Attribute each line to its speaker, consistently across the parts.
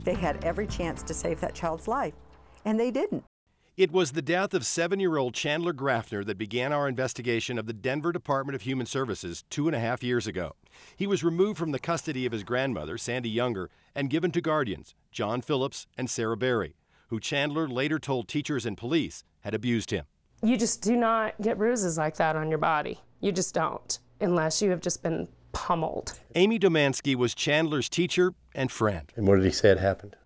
Speaker 1: They had every chance to save that child's life, and they didn't.
Speaker 2: It was the death of 7-year-old Chandler Graffner that began our investigation of the Denver Department of Human Services 2.5 years ago. He was removed from the custody of his grandmother, Sandy Younger, and given to guardians, John Phillips and Sarah Berry, who Chandler later told teachers and police had abused him.
Speaker 3: You just do not get bruises like that on your body. You just don't, unless you have just been pummeled.
Speaker 2: Amy Domansky was Chandler's teacher and friend.
Speaker 4: And what did he say had happened?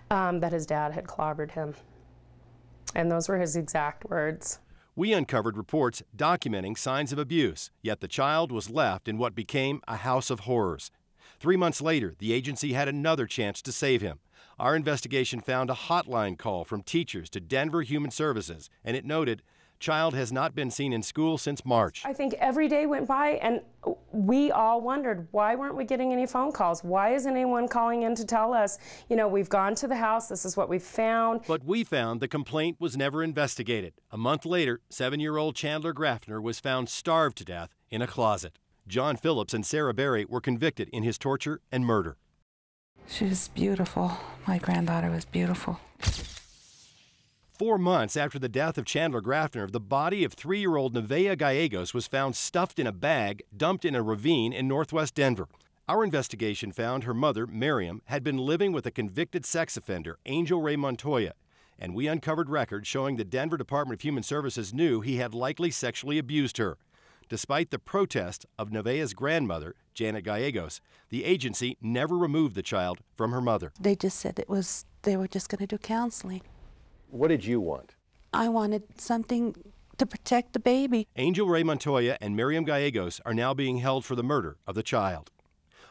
Speaker 3: That his dad had clobbered him. And those were his exact words.
Speaker 2: We uncovered reports documenting signs of abuse, yet the child was left in what became a house of horrors. 3 months later, the agency had another chance to save him. Our investigation found a hotline call from teachers to Denver Human Services, and it noted, child has not been seen in school since March.
Speaker 3: I think every day went by and we all wondered, why weren't we getting any phone calls? Why isn't anyone calling in to tell us, you know, we've gone to the house, this is what we've found.
Speaker 2: But we found the complaint was never investigated. A month later, 7-year-old Chandler Graffner was found starved to death in a closet. John Phillips and Sarah Berry were convicted in his torture and murder.
Speaker 5: She was beautiful. My granddaughter was beautiful.
Speaker 2: 4 months after the death of Chandler Graffner, the body of 3-year-old Nevaeh Gallegos was found stuffed in a bag, dumped in a ravine in northwest Denver. Our investigation found her mother, Miriam, had been living with a convicted sex offender, Angel Ray Montoya, and we uncovered records showing the Denver Department of Human Services knew he had likely sexually abused her. Despite the protest of Nevaeh's grandmother, Janet Gallegos, the agency never removed the child from her mother.
Speaker 5: They just said they were just going to do counseling.
Speaker 4: What did you want?
Speaker 5: I wanted something to protect the baby.
Speaker 2: Angel Ray Montoya and Miriam Gallegos are now being held for the murder of the child.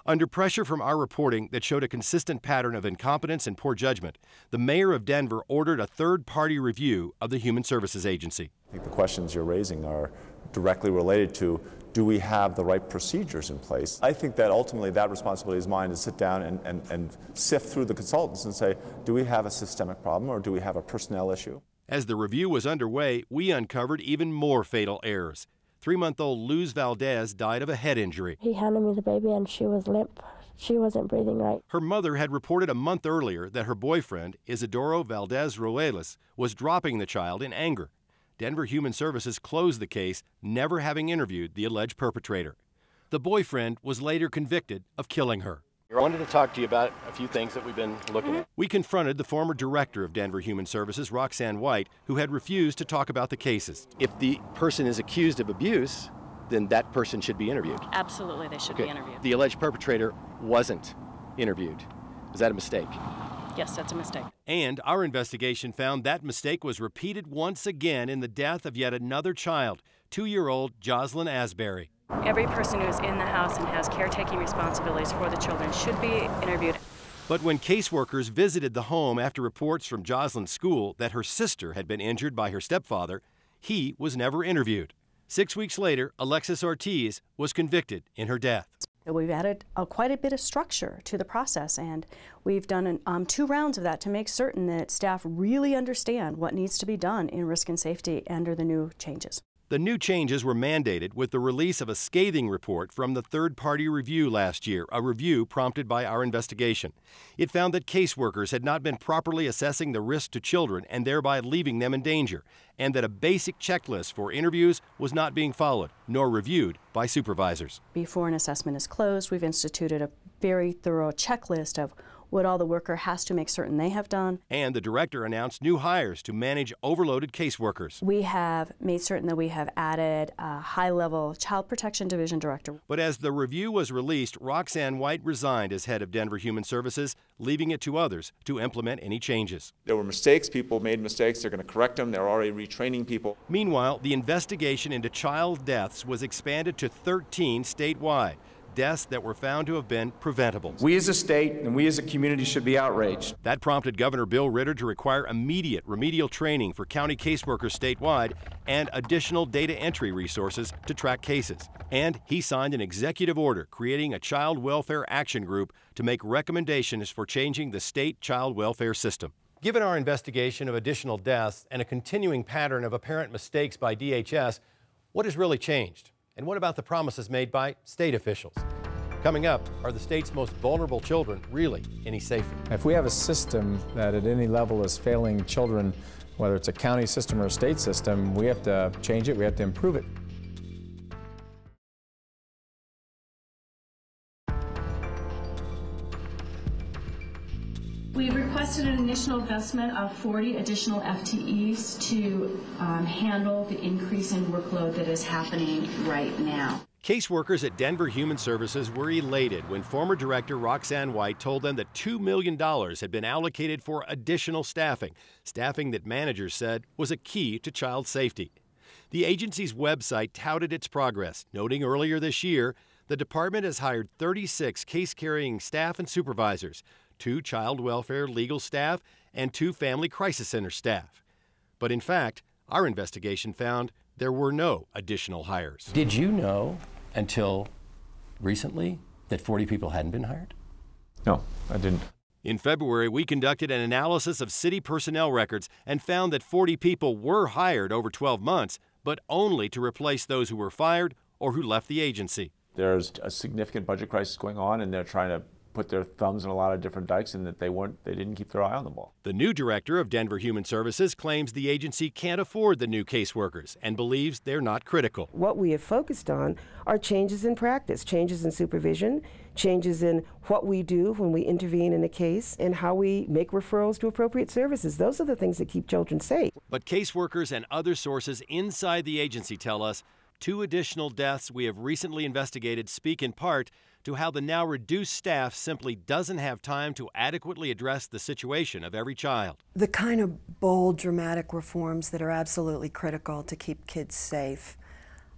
Speaker 2: Under pressure from our reporting that showed a consistent pattern of incompetence and poor judgment, the mayor of Denver ordered a third-party review of the Human Services Agency.
Speaker 6: I think the questions you're raising are directly related to, do we have the right procedures in place? I think that ultimately that responsibility is mine to sit down and sift through the consultants and say, do we have a systemic problem or do we have a personnel issue?
Speaker 2: As the review was underway, we uncovered even more fatal errors. 3-month-old Luz Valdez died of a head injury.
Speaker 7: He handed me the baby and she was limp. She wasn't breathing right.
Speaker 2: Her mother had reported a month earlier that her boyfriend, Isidoro Valdez Ruelas, was dropping the child in anger. Denver Human Services closed the case, never having interviewed the alleged perpetrator. The boyfriend was later convicted of killing her.
Speaker 4: I wanted to talk to you about a few things that we've been looking at.
Speaker 2: We confronted the former director of Denver Human Services, Roxanne White, who had refused to talk about the cases.
Speaker 4: If the person is accused of abuse, then that person should be interviewed.
Speaker 8: Absolutely, they should be interviewed.
Speaker 4: The alleged perpetrator wasn't interviewed. Was that a mistake?
Speaker 8: Yes, that's a mistake.
Speaker 2: And our investigation found that mistake was repeated once again in the death of yet another child, 2-year-old Jocelyn Asbury.
Speaker 8: Every person who is in the house and has caretaking responsibilities for the children should be interviewed.
Speaker 2: But when caseworkers visited the home after reports from Jocelyn's school that her sister had been injured by her stepfather, he was never interviewed. 6 weeks later, Alexis Ortiz was convicted in her death.
Speaker 9: We've added quite a bit of structure to the process, and we've done 2 rounds of that to make certain that staff really understand what needs to be done in risk and safety under the new changes.
Speaker 2: The new changes were mandated with the release of a scathing report from the third-party review last year, a review prompted by our investigation. It found that caseworkers had not been properly assessing the risk to children and thereby leaving them in danger, and that a basic checklist for interviews was not being followed, nor reviewed by supervisors.
Speaker 9: Before an assessment is closed, we've instituted a very thorough checklist of what all the worker has to make certain they have done.
Speaker 2: And the director announced new hires to manage overloaded caseworkers.
Speaker 9: We have made certain that we have added a high-level child protection division director.
Speaker 2: But as the review was released, Roxanne White resigned as head of Denver Human Services, leaving it to others to implement any changes.
Speaker 6: There were mistakes, people made mistakes, they're going to correct them, they're already retraining people.
Speaker 2: Meanwhile, the investigation into child deaths was expanded to 13 statewide. Deaths that were found to have been preventable.
Speaker 10: We as a state and we as a community should be outraged.
Speaker 2: That prompted Governor Bill Ritter to require immediate remedial training for county caseworkers statewide and additional data entry resources to track cases. And he signed an executive order creating a child welfare action group to make recommendations for changing the state child welfare system. Given our investigation of additional deaths and a continuing pattern of apparent mistakes by DHS, what has really changed? And what about the promises made by state officials? Coming up, are the state's most vulnerable children really any safer?
Speaker 11: If we have a system that at any level is failing children, whether it's a county system or a state system, we have to change it, we have to improve it.
Speaker 12: We requested an initial investment of 40 additional FTEs to handle the increase in workload that is happening right now.
Speaker 2: Caseworkers at Denver Human Services were elated when former director Roxanne White told them that $2 million had been allocated for additional staffing that managers said was a key to child safety. The agency's website touted its progress, noting earlier this year the department has hired 36 case-carrying staff and supervisors, 2 child welfare legal staff, and 2 family crisis center staff. But in fact, our investigation found there were no additional hires.
Speaker 4: Did you know until recently that 40 people hadn't been hired?
Speaker 6: No, I didn't.
Speaker 2: In February, we conducted an analysis of city personnel records and found that 40 people were hired over 12 months, but only to replace those who were fired or who left the agency.
Speaker 6: There's a significant budget crisis going on, and they're trying to put their thumbs in a lot of different dikes, and that they didn't keep their eye on the ball.
Speaker 2: The new director of Denver Human Services claims the agency can't afford the new caseworkers and believes they're not critical.
Speaker 13: What we have focused on are changes in practice, changes in supervision, changes in what we do when we intervene in a case, and how we make referrals to appropriate services. Those are the things that keep children safe.
Speaker 2: But caseworkers and other sources inside the agency tell us 2 additional deaths we have recently investigated speak in part to how the now reduced staff simply doesn't have time to adequately address the situation of every child.
Speaker 14: The kind of bold, dramatic reforms that are absolutely critical to keep kids safe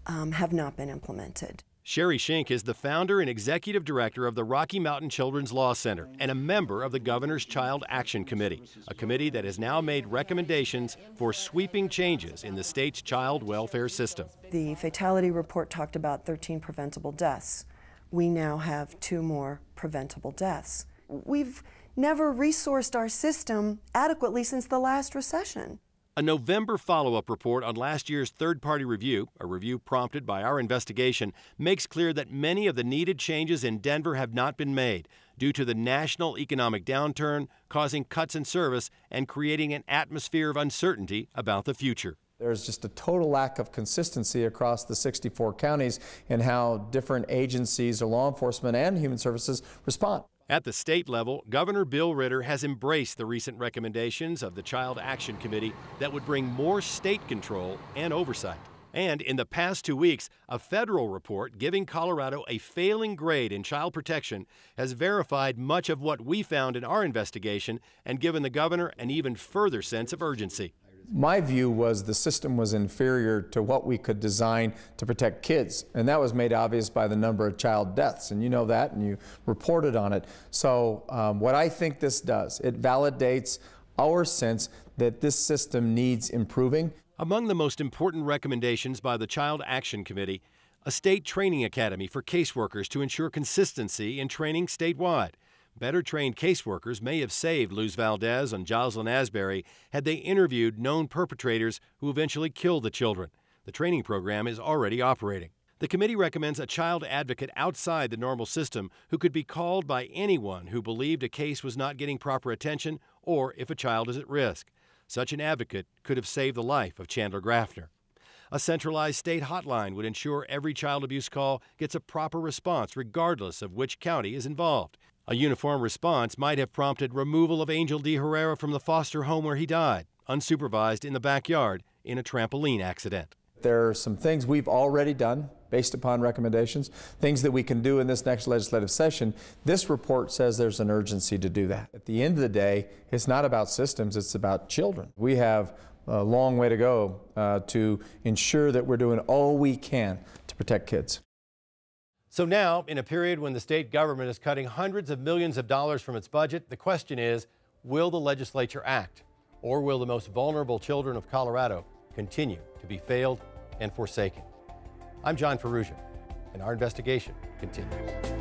Speaker 14: have not been implemented.
Speaker 2: Sherry Shink is the founder and executive director of the Rocky Mountain Children's Law Center and a member of the Governor's Child Action Committee, a committee that has now made recommendations for sweeping changes in the state's child welfare system.
Speaker 14: The fatality report talked about 13 preventable deaths. We now have 2 more preventable deaths. We've never resourced our system adequately since the last recession.
Speaker 2: A November follow-up report on last year's third-party review, a review prompted by our investigation, makes clear that many of the needed changes in Denver have not been made due to the national economic downturn, causing cuts in service and creating an atmosphere of uncertainty about the future.
Speaker 11: There's just a total lack of consistency across the 64 counties in how different agencies or law enforcement and human services respond.
Speaker 2: At the state level, Governor Bill Ritter has embraced the recent recommendations of the Child Action Committee that would bring more state control and oversight. And in the past 2 weeks, a federal report giving Colorado a failing grade in child protection has verified much of what we found in our investigation and given the governor an even further sense of urgency.
Speaker 11: My view was the system was inferior to what we could design to protect kids, and that was made obvious by the number of child deaths, and you know that, and you reported on it. So what I think this does, it validates our sense that this system needs improving.
Speaker 2: Among the most important recommendations by the Child Action Committee, a state training academy for caseworkers to ensure consistency in training statewide. Better trained caseworkers may have saved Luz Valdez and Jocelyn Asbury had they interviewed known perpetrators who eventually killed the children. The training program is already operating. The committee recommends a child advocate outside the normal system who could be called by anyone who believed a case was not getting proper attention or if a child is at risk. Such an advocate could have saved the life of Chandler Graffner. A centralized state hotline would ensure every child abuse call gets a proper response regardless of which county is involved. A uniform response might have prompted removal of Angel D. Herrera from the foster home where he died, unsupervised in the backyard in a trampoline accident.
Speaker 11: There are some things we've already done based upon recommendations, things that we can do in this next legislative session. This report says there's an urgency to do that. At the end of the day, it's not about systems, it's about children. We have a long way to go to ensure that we're doing all we can to protect kids.
Speaker 2: So now, in a period when the state government is cutting hundreds of millions of dollars from its budget, the question is, will the legislature act? Or will the most vulnerable children of Colorado continue to be failed and forsaken? I'm John Ferrugia, and our investigation continues.